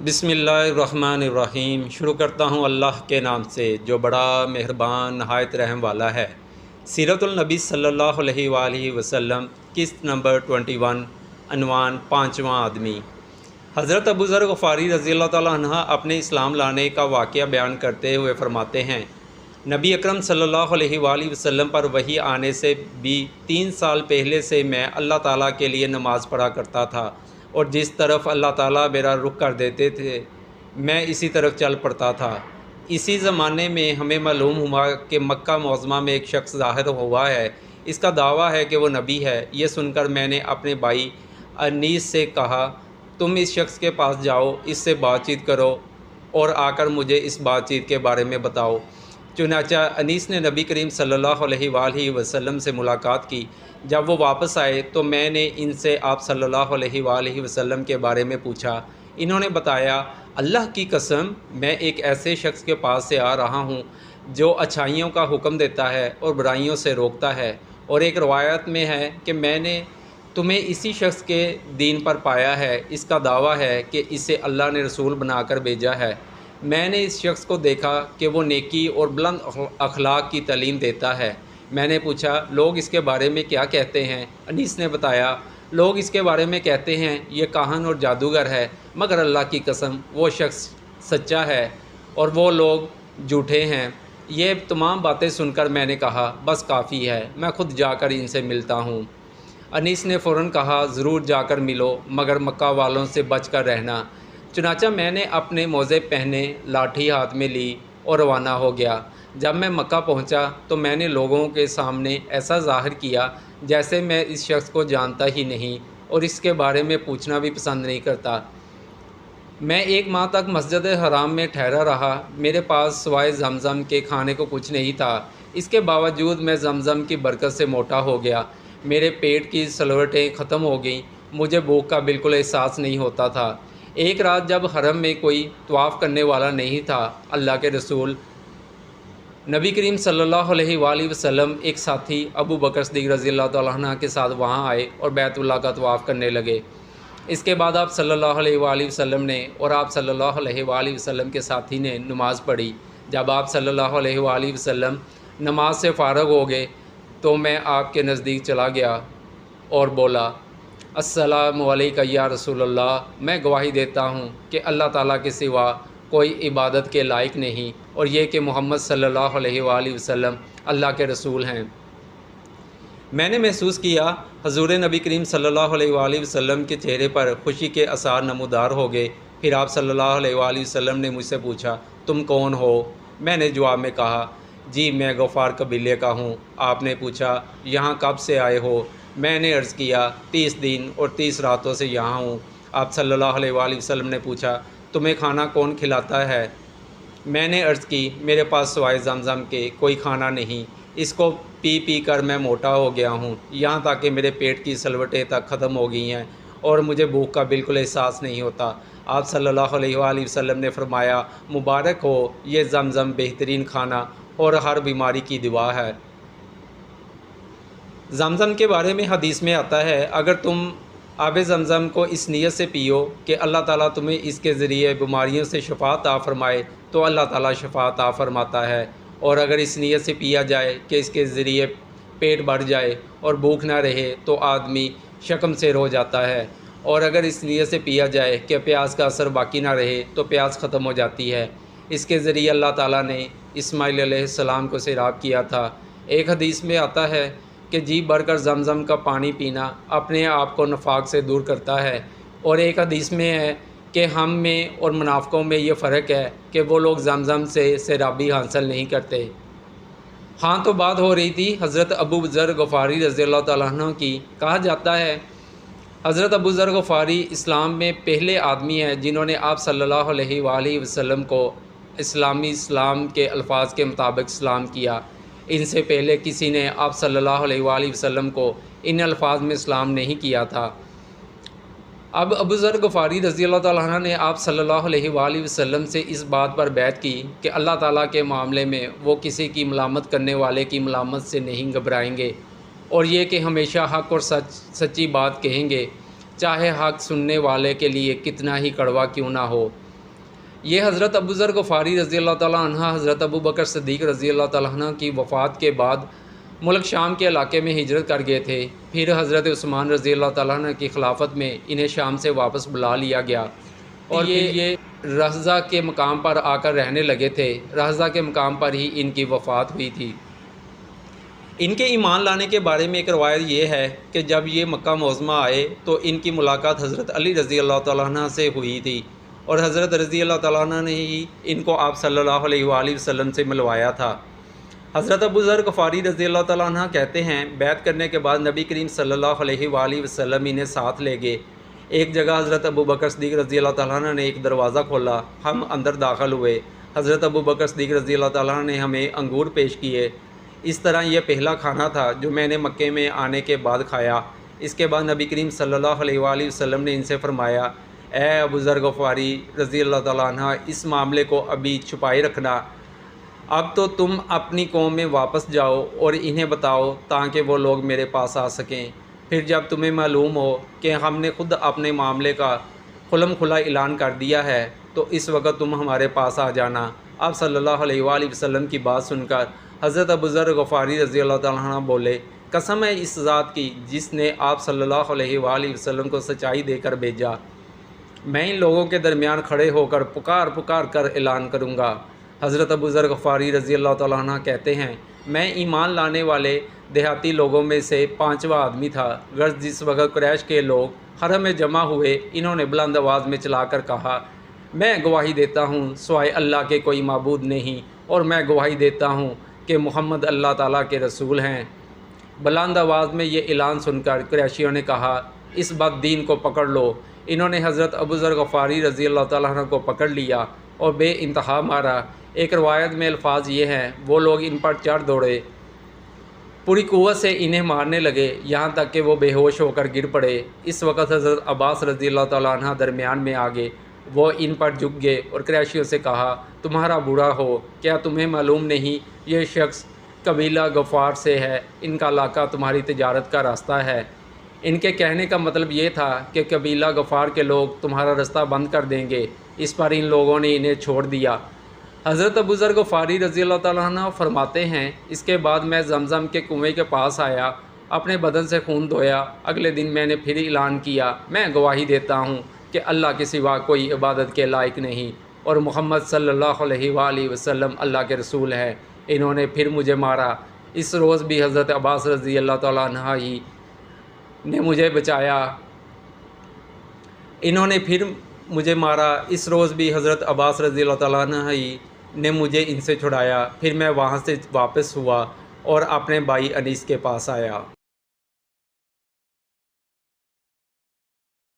بسم اللہ الرحمن الرحیم۔ شروع کرتا ہوں اللہ کے نام سے جو بڑا مہربان نہایت رحم والا ہے۔ سیرت النبی صلی اللہ علیہ وآلہ وسلم، قسط نمبر 21، عنوان 5واں آدمی۔ حضرت ابو ذر غفاری رضی اللہ تعالیٰ عنہ اپنے اسلام لانے کا واقعہ بیان کرتے ہوئے فرماتے ہیں، نبی اکرم صلی اللہ علیہ وآلہ وسلم پر وحی آنے سے بھی 3 سال پہلے سے میں اللہ تعالیٰ کے لیے نماز پڑھا کرتا تھا، اور جس طرف اللہ تعالیٰ میرا رخ کر دیتے تھے میں اسی طرف چل پڑتا تھا۔ اسی زمانے میں ہمیں معلوم ہوا کہ مکہ معظمہ میں ایک شخص ظاہر ہوا ہے، اس کا دعویٰ ہے کہ وہ نبی ہے۔ یہ سن کر میں نے اپنے بھائی انیس سے کہا، تم اس شخص کے پاس جاؤ، اس سے بات چیت کرو اور آ کر مجھے اس بات چیت کے بارے میں بتاؤ۔ چنانچہ انیس نے نبی کریم صلی اللہ علیہ وآلہ وسلم سے ملاقات کی۔ جب وہ واپس آئے تو میں نے ان سے آپ صلی اللہ علیہ وآلہ وسلم کے بارے میں پوچھا۔ انہوں نے بتایا، اللہ کی قسم میں ایک ایسے شخص کے پاس سے آ رہا ہوں جو اچھائیوں کا حکم دیتا ہے اور برائیوں سے روکتا ہے، اور ایک روایت میں ہے کہ میں نے تمہیں اسی شخص کے دین پر پایا ہے۔ اس کا دعویٰ ہے کہ اسے اللہ نے رسول بنا کر بھیجا ہے۔ میں نے اس شخص کو دیکھا کہ وہ نیکی اور بلند اخلاق کی تعلیم دیتا ہے۔ میں نے پوچھا، لوگ اس کے بارے میں کیا کہتے ہیں؟ انیس نے بتایا، لوگ اس کے بارے میں کہتے ہیں یہ کاہن اور جادوگر ہے، مگر اللہ کی قسم وہ شخص سچا ہے اور وہ لوگ جھوٹے ہیں۔ یہ تمام باتیں سن کر میں نے کہا، بس کافی ہے، میں خود جا کر ان سے ملتا ہوں۔ انیس نے فوراً کہا، ضرور جا کر ملو، مگر مکہ والوں سے بچ کر رہنا۔ چنانچہ میں نے اپنے موزے پہنے، لاٹھی ہاتھ میں لی اور روانہ ہو گیا۔ جب میں مکہ پہنچا تو میں نے لوگوں کے سامنے ایسا ظاہر کیا جیسے میں اس شخص کو جانتا ہی نہیں اور اس کے بارے میں پوچھنا بھی پسند نہیں کرتا۔ میں 1 ماہ تک مسجد حرام میں ٹھہرا رہا۔ میرے پاس سوائے زمزم کے کھانے کو کچھ نہیں تھا۔ اس کے باوجود میں زمزم کی برکت سے موٹا ہو گیا۔ میرے پیٹ کی سلوٹیں ختم ہو گئیں، مجھے بھوک کا بالکل احساس نہیں ہوتا تھا۔ ایک رات جب حرم میں کوئی طواف کرنے والا نہیں تھا، اللہ کے رسول نبی کریم صلی اللہ علیہ وآلہ وسلم ایک ساتھی ابو بکر صدیق رضی اللہ تعالیٰ عنہ کے ساتھ وہاں آئے اور بیت اللہ کا طواف کرنے لگے۔ اس کے بعد آپ صلی اللہ علیہ وآلہ وسلم نے اور آپ صلی اللہ علیہ وآلہ وسلم کے ساتھی نے نماز پڑھی۔ جب آپ صلی اللہ علیہ وآلہ وسلم نماز سے فارغ ہو گئے تو میں آپ کے نزدیک چلا گیا اور بولا، السلام علیکہ یا رسول اللہ، میں گواہی دیتا ہوں کہ اللہ تعالیٰ کے سوا کوئی عبادت کے لائق نہیں، اور یہ کہ محمد صلی اللہ علیہ وآلہ وسلم اللہ کے رسول ہیں۔ میں نے محسوس کیا حضور نبی کریم صلی اللہ علیہ وآلہ وسلم کے چہرے پر خوشی کے آثار نمودار ہو گئے۔ پھر آپ صلی اللہ علیہ وآلہ وسلم نے مجھ سے پوچھا، تم کون ہو؟ میں نے جواب میں کہا، جی میں غفار قبیلے کا ہوں۔ آپ نے پوچھا، یہاں کب سے آئے ہو؟ میں نے عرض کیا، 30 دن اور 30 راتوں سے یہاں ہوں۔ آپ صلی اللہ علیہ وآلہ وسلم نے پوچھا، تمہیں کھانا کون کھلاتا ہے؟ میں نے عرض کی، میرے پاس سوائے زمزم کے کوئی کھانا نہیں، اس کو پی پی کر میں موٹا ہو گیا ہوں، یہاں تک کہ میرے پیٹ کی سلوٹیں تک ختم ہو گئی ہیں اور مجھے بھوک کا بالکل احساس نہیں ہوتا۔ آپ صلی اللہ علیہ وآلہ وسلم نے فرمایا، مبارک ہو، یہ زمزم بہترین کھانا اور ہر بیماری کی دوا ہے۔ زمزم کے بارے میں حدیث میں آتا ہے، اگر تم آب زمزم کو اس نیت سے پیو کہ اللہ تعالیٰ تمہیں اس کے ذریعے بیماریوں سے شفا عطا فرمائے تو اللہ تعالیٰ شفا عطا فرماتا ہے، اور اگر اس نیت سے پیا جائے کہ اس کے ذریعے پیٹ بھر جائے اور بھوک نہ رہے تو آدمی شکم سے رو جاتا ہے، اور اگر اس نیت سے پیا جائے کہ پیاس کا اثر باقی نہ رہے تو پیاس ختم ہو جاتی ہے۔ اس کے ذریعے اللہ تعالیٰ نے اسماعیل علیہ السلام کو سیراب کیا تھا۔ ایک حدیث میں آتا ہے کہ جی بھر کر زمزم کا پانی پینا اپنے آپ کو نفاق سے دور کرتا ہے، اور ایک حدیث میں ہے کہ ہم میں اور منافقوں میں یہ فرق ہے کہ وہ لوگ زمزم سے سیرابی حاصل نہیں کرتے۔ ہاں تو بات ہو رہی تھی حضرت ابو ذر غفاری رضی اللہ تعالیٰ عنہ کی۔ کہا جاتا ہے حضرت ابو ذر غفاری اسلام میں پہلے آدمی ہیں جنہوں نے آپ صلی اللہ علیہ وآلہ وسلم کو اسلام کے الفاظ کے مطابق سلام کیا۔ ان سے پہلے کسی نے آپ صلی اللہ علیہ وآلہ وسلم کو ان الفاظ میں سلام نہیں کیا تھا۔ اب ابو ذر غفاری رضی اللہ تعالیٰ عنہ نے آپ صلی اللہ علیہ وآلہ وسلم سے اس بات پر بیعت کی کہ اللہ تعالیٰ کے معاملے میں وہ کسی کی ملامت کرنے والے کی ملامت سے نہیں گھبرائیں گے، اور یہ کہ ہمیشہ حق اور سچی بات کہیں گے، چاہے حق سننے والے کے لیے کتنا ہی کڑوا کیوں نہ ہو۔ یہ حضرت ابو ذر غفاری رضی اللہ تعالیٰ عنہ حضرت ابو بکر صدیق رضی اللہ تعالیٰ عنہ کی وفات کے بعد ملک شام کے علاقے میں ہجرت کر گئے تھے۔ پھر حضرت عثمان رضی اللہ تعالیٰ عنہ کی خلافت میں انہیں شام سے واپس بلا لیا گیا اور یہ رحضہ کے مقام پر آ کر رہنے لگے تھے۔ رحضہ کے مقام پر ہی ان کی وفات ہوئی تھی۔ ان کے ایمان لانے کے بارے میں ایک روایت یہ ہے کہ جب یہ مکہ معظمہ آئے تو ان کی ملاقات حضرت علی رضی اللہ تعالیٰ عنہ سے ہوئی تھی اور حضرت رضی اللہ تعالیٰ عنہ نے ہی ان کو آپ صلی اللہ علیہ وآلہ وسلم سے ملوایا تھا۔ حضرت ابو ذر غفاری رضی اللہ تعالیٰ عنہ کہتے ہیں بیعت کرنے کے بعد نبی کریم صلی اللہ علیہ وآلہ وسلم انہیں ساتھ لے گئے۔ ایک جگہ حضرت ابو بکر صدیق رضی اللہ تعالیٰ عنہ نے ایک دروازہ کھولا، ہم اندر داخل ہوئے۔ حضرت ابو بکر صدیق رضی اللہ تعالیٰ عنہ نے ہمیں انگور پیش کیے۔ اس طرح یہ پہلا کھانا تھا جو میں نے مکے میں آنے کے بعد کھایا۔ اس کے بعد نبی کریم صلی اللہ علیہ وآلہ وسلم نے ان سے فرمایا، اے ابو ذر غفاری رضی اللہ تعالیٰ عنہ، اس معاملے کو ابھی چھپائے رکھنا۔ اب تو تم اپنی قوم میں واپس جاؤ اور انہیں بتاؤ تاکہ وہ لوگ میرے پاس آ سکیں۔ پھر جب تمہیں معلوم ہو کہ ہم نے خود اپنے معاملے کا کھلم کھلا اعلان کر دیا ہے تو اس وقت تم ہمارے پاس آ جانا۔ آپ صلی اللہ علیہ وآلہ وسلم کی بات سن کر حضرت ابو ذر غفاری رضی اللہ تعالیٰ عنہ بولے، قسم ہے اس ذات کی جس نے آپ صلی اللہ علیہ وآلہ وسلم کو سچائی دے کر بھیجا، میں ان لوگوں کے درمیان کھڑے ہو کر پکار کر اعلان کروں گا۔ حضرت ابو ذر غفاری رضی اللہ تعالیٰ عنہ کہتے ہیں میں ایمان لانے والے دیہاتی لوگوں میں سے 5واں آدمی تھا۔ غرض جس وقت قریش کے لوگ حرم میں جمع ہوئے، انہوں نے بلند آواز میں چلا کر کہا، میں گواہی دیتا ہوں سوائے اللہ کے کوئی معبود نہیں، اور میں گواہی دیتا ہوں کہ محمد اللہ تعالیٰ کے رسول ہیں۔ بلند آواز میں یہ اعلان سن کر قریشیوں نے کہا، اس بد دین کو پکڑ لو۔ انہوں نے حضرت ابو ذر غفاری رضی اللہ تعالیٰ عنہ کو پکڑ لیا اور بے انتہا مارا۔ ایک روایت میں الفاظ یہ ہیں، وہ لوگ ان پر چڑھ دوڑے، پوری قوت سے انہیں مارنے لگے یہاں تک کہ وہ بے ہوش ہو کر گر پڑے۔ اس وقت حضرت عباس رضی اللہ تعالیٰ عنہ درمیان میں آ گئے۔ وہ ان پر جھک گئے اور قریشیوں سے کہا، تمہارا برا ہو، کیا تمہیں معلوم نہیں یہ شخص قبیلہ غفار سے ہے، ان کا علاقہ تمہاری تجارت کا راستہ ہے۔ ان کے کہنے کا مطلب یہ تھا کہ قبیلہ غفار کے لوگ تمہارا راستہ بند کر دیں گے۔ اس پر ان لوگوں نے انہیں چھوڑ دیا۔ حضرت ابو ذر غفاری رضی اللہ تعالیٰ عنہ فرماتے ہیں اس کے بعد میں زمزم کے کنویں کے پاس آیا، اپنے بدن سے خون دھویا۔ اگلے دن میں نے پھر اعلان کیا، میں گواہی دیتا ہوں کہ اللہ کے سوا کوئی عبادت کے لائق نہیں اور محمد صلی اللہ علیہ وآلہ وسلم اللہ کے رسول ہے۔ انہوں نے پھر مجھے مارا۔ اس روز بھی حضرت عباس رضی اللہ تعالیٰ عنہ ہی نے مجھے بچایا۔ انہوں نے پھر مجھے مارا۔ اس روز بھی حضرت عباس رضی اللہ تعالیٰ عنہ ہی نے مجھے ان سے چھڑایا۔ پھر میں وہاں سے واپس ہوا اور اپنے بھائی انیس کے پاس آیا۔